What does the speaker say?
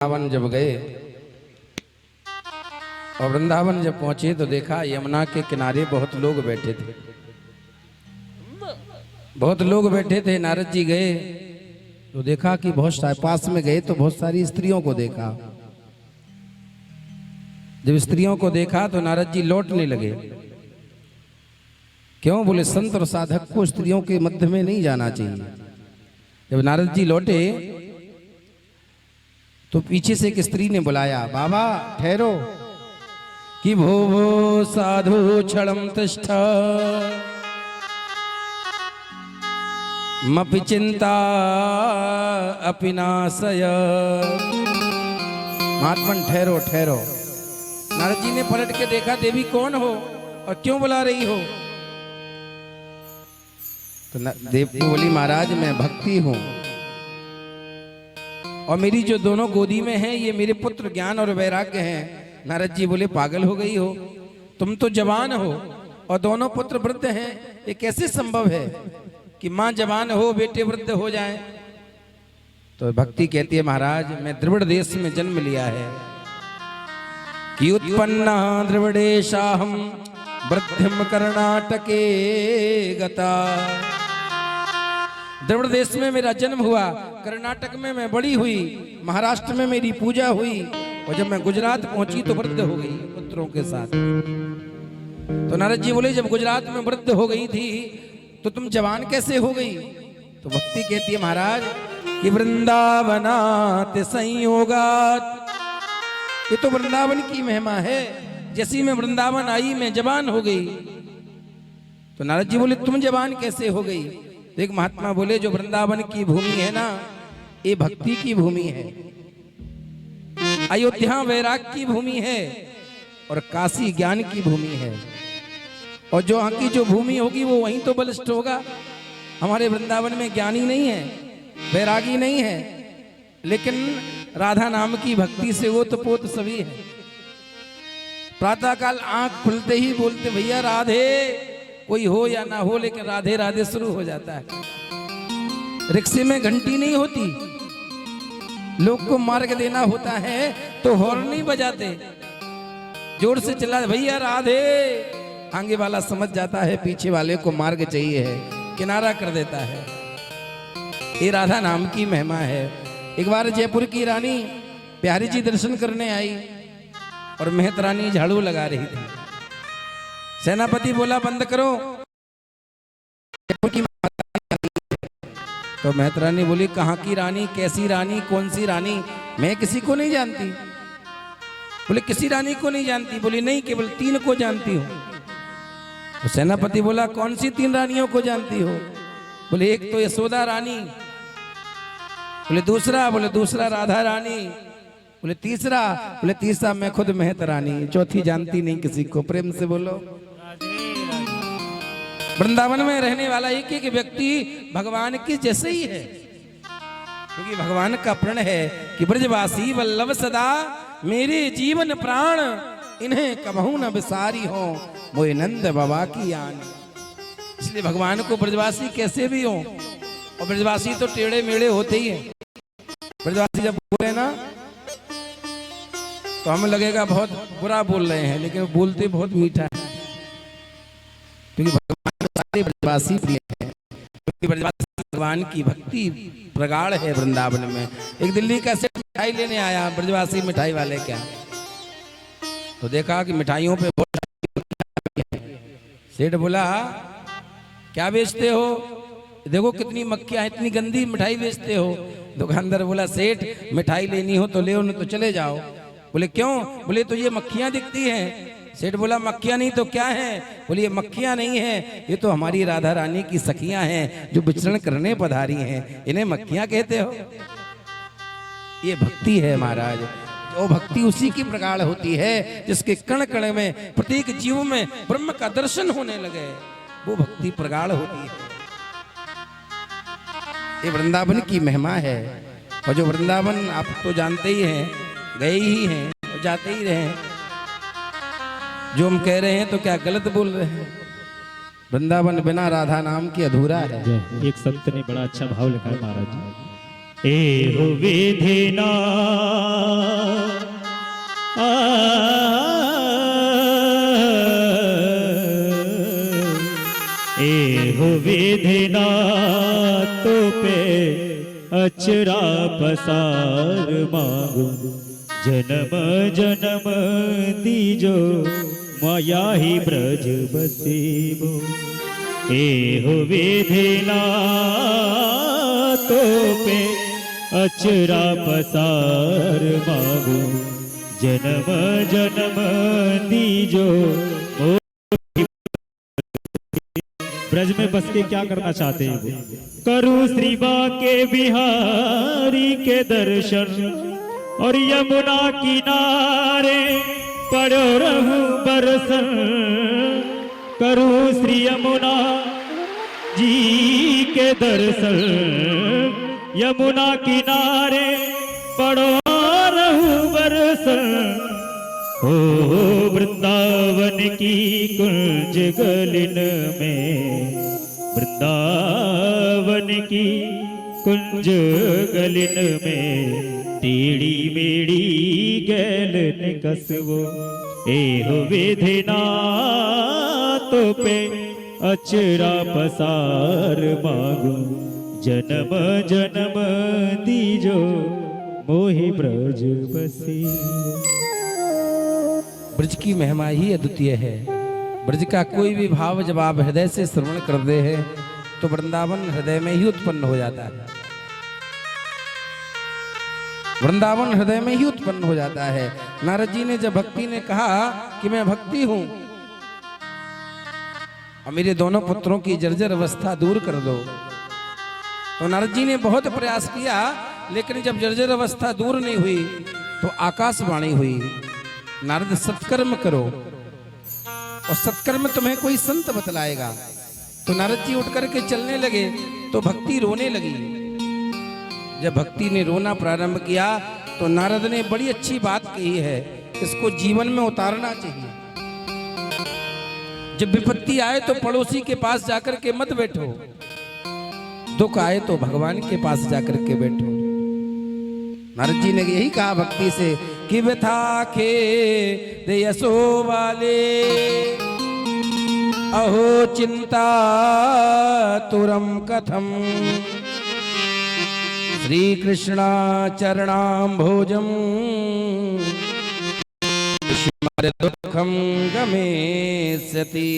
वृंदावन जब गए और वृंदावन जब पहुंचे तो देखा यमुना के किनारे बहुत लोग बैठे थे। बहुत लोग बैठे थे। नारद जी गए तो देखा कि बहुत सारे पास में गए तो बहुत सारी स्त्रियों को देखा। जब स्त्रियों को देखा तो नारद जी लौटने लगे। क्यों? बोले संत और साधक को स्त्रियों के मध्य में नहीं जाना चाहिए। जब नारद जी लौटे तो पीछे से एक स्त्री ने बुलाया, बाबा ठहरो। कि भो भो साधु क्षणम तिष्ठ मपि चिंता अपि नाशय। महात्मन ठहरो ठहरो। नारद जी ने पलट के देखा, देवी कौन हो और क्यों बुला रही हो? तो देवी बोली, महाराज मैं भक्ति हूं और मेरी जो दोनों गोदी में हैं ये मेरे पुत्र ज्ञान और वैराग्य हैं। नारद जी बोले, पागल हो गई हो? तुम तो जवान हो और दोनों पुत्र वृद्ध हैं। ये कैसे संभव है कि माँ जवान हो बेटे वृद्ध हो जाएं? तो भक्ति कहती है, महाराज मैं द्रविड़ देश में जन्म लिया है कि उत्पन्ना द्रविड़ेशाहम वृद्धिम कर्णाटके गता। द्रविड़ देश में मेरा जन्म हुआ, कर्नाटक में मैं बड़ी हुई, महाराष्ट्र में मेरी पूजा हुई और जब मैं गुजरात पहुंची तो वृद्ध हो गई पुत्रों के साथ। तो नारद जी बोले, जब गुजरात में वृद्ध हो गई थी तो तुम जवान कैसे हो गई? तो भक्ति कहती है, महाराज कि वृंदावनात् संयोगात्। ये तो वृंदावन की महिमा है। जैसी मैं वृंदावन आई मैं जवान हो गई। तो नारद जी बोले, तुम जवान कैसे हो गई? एक महात्मा बोले, जो वृंदावन की भूमि है ना, ये भक्ति की भूमि है। अयोध्या वैराग की भूमि है और काशी ज्ञान की भूमि है। और जो यहाँ की जो भूमि होगी वो वहीं तो बलिष्ठ होगा। हमारे वृंदावन में ज्ञानी नहीं है, वैरागी नहीं है, लेकिन राधा नाम की भक्ति से वो तो पोत सभी है। प्रातःकाल आंख खुलते ही बोलते, भैया राधे। कोई हो या ना हो लेकिन राधे राधे शुरू हो जाता है। रिक्शे में घंटी नहीं होती, लोग को मार्ग देना होता है तो हॉर्न नहीं बजाते, जोर से चिल्ला, भैया राधे। आगे वाला समझ जाता है पीछे वाले को मार्ग चाहिए है, किनारा कर देता है। ये राधा नाम की महिमा है। एक बार जयपुर की रानी प्यारी जी दर्शन करने आई और मेहत रानी झाड़ू लगा रही थी। सेनापति बोला, बंद करो। जयपुर की तो मेहत रानी बोली, कहाँ की रानी, कैसी रानी, कौन सी रानी? मैं किसी को नहीं जानती। बोले, किसी रानी को नहीं जानती? बोली, नहीं, केवल 3 को जानती हूँ। तो सेनापति बोला, कौन सी 3 रानियों को जानती हो? बोले, एक तो यशोदा रानी। बोले, दूसरा राधा रानी। बोले, तीसरा मैं खुद मेहत रानी। चौथी जानती नहीं किसी को। प्रेम से बोलो। वृंदावन में रहने वाला एक एक व्यक्ति भगवान के जैसे ही है, क्योंकि भगवान का प्रण है कि ब्रजवासी वल्लभ सदा मेरे जीवन प्राण, इन्हें कबहू न बिसारी हो मोए नंद बाबा की आन। इसलिए भगवान को ब्रजवासी कैसे भी हो, और ब्रजवासी तो टेढ़े मेढ़े होते ही हैं। ब्रजवासी जब बोले ना तो हमें लगेगा बहुत बुरा बोल रहे हैं, लेकिन बोलते बहुत मीठा है, क्योंकि ब्रजवासी प्रिय है। क्योंकि ब्रजवासी भगवान की भक्ति प्रगाढ़ है वृंदावन में। एक दिल्ली का सेठ मिठाई लेने आया, ब्रजवासी मिठाई वाले क्या, तो देखा कि मिठाइयों पे बहुत। सेठ बोला, क्या बेचते हो? देखो कितनी मक्खियां, इतनी गंदी मिठाई बेचते हो। दुकानदार बोला, सेठ मिठाई लेनी हो तो ले, नहीं तो चले जाओ। बोले, क्यों? बोले, तो ये मक्खियां दिखती हैं। सेठ बोला, मक्खियां नहीं तो क्या है? बोलिए, मक्खियां नहीं है, ये तो हमारी राधा रानी की सखियां हैं जो विचरण करने पधारी हैं, इन्हें मक्खियां कहते हो? ये भक्ति है महाराज। जो भक्ति उसी की प्रगाढ़ होती है जिसके कण कण में, प्रत्येक जीव में ब्रह्म का दर्शन होने लगे, वो भक्ति प्रगाढ़ होती है। ये वृंदावन की महिमा है। और जो वृंदावन आप तो जानते ही हैं, गए ही हैं और जाते ही रहे। जो हम कह रहे हैं तो क्या गलत बोल रहे हैं? वृंदावन बिना राधा नाम की अधूरा है। एक संत ने बड़ा अच्छा भाव लिखा है महाराज जी। एहो विधिना एहो विधिना तो पे अचरा पसार मांगो जन्म जन्म दीजो माया ही ब्रज बसीबो एहो विधिना तो पे अचरा पसार मांगो जन्म जन्म दीजो। ब्रज में बस के क्या करना चाहते हैं वो? करूं श्री बांके बिहारी के दर्शन और यमुना किनारे पड़ो रहूं बरसन। करूं श्री यमुना जी के दर्शन यमुना किनारे पड़ो रहूं बरसन। हो वृंदावन की कुंज गलिन में वृंदावन की कुंज गलिन में टीड़ी मेड़ी गैलन कसवो एहो विधिना तो पे अचरा पसार मांगो जन्म जन्म दीजो मोहि ब्रज बसी। ब्रज की महिमा ही अद्वितीय है। ब्रज का कोई भी भाव जब आप हृदय से श्रवण कर दे हैं तो वृंदावन हृदय में ही उत्पन्न हो जाता है। वृंदावन हृदय में ही उत्पन्न हो जाता है। नारद जी ने जब भक्ति ने कहा कि मैं भक्ति हूं और मेरे दोनों पुत्रों की जर्जर अवस्था दूर कर दो, तो नारद जी ने बहुत प्रयास किया, लेकिन जब जर्जर अवस्था दूर नहीं हुई तो आकाशवाणी हुई, नारद सत्कर्म करो और सत्कर्म तुम्हें कोई संत बतलाएगा। तो नारद जी उठ करके चलने लगे तो भक्ति रोने लगी। जब भक्ति ने रोना प्रारंभ किया तो नारद ने बड़ी अच्छी बात कही है, इसको जीवन में उतारना चाहिए। जब विपत्ति आए तो पड़ोसी के पास जाकर के मत बैठो, दुख आए तो भगवान के पास जाकर के बैठो। नारद जी ने यही कहा भक्ति से कि व्यथा खे दयसो वाले अहो चिंता तुरम कथम श्री कृष्णा चरणाम भोजम दुखम गमेष्यति।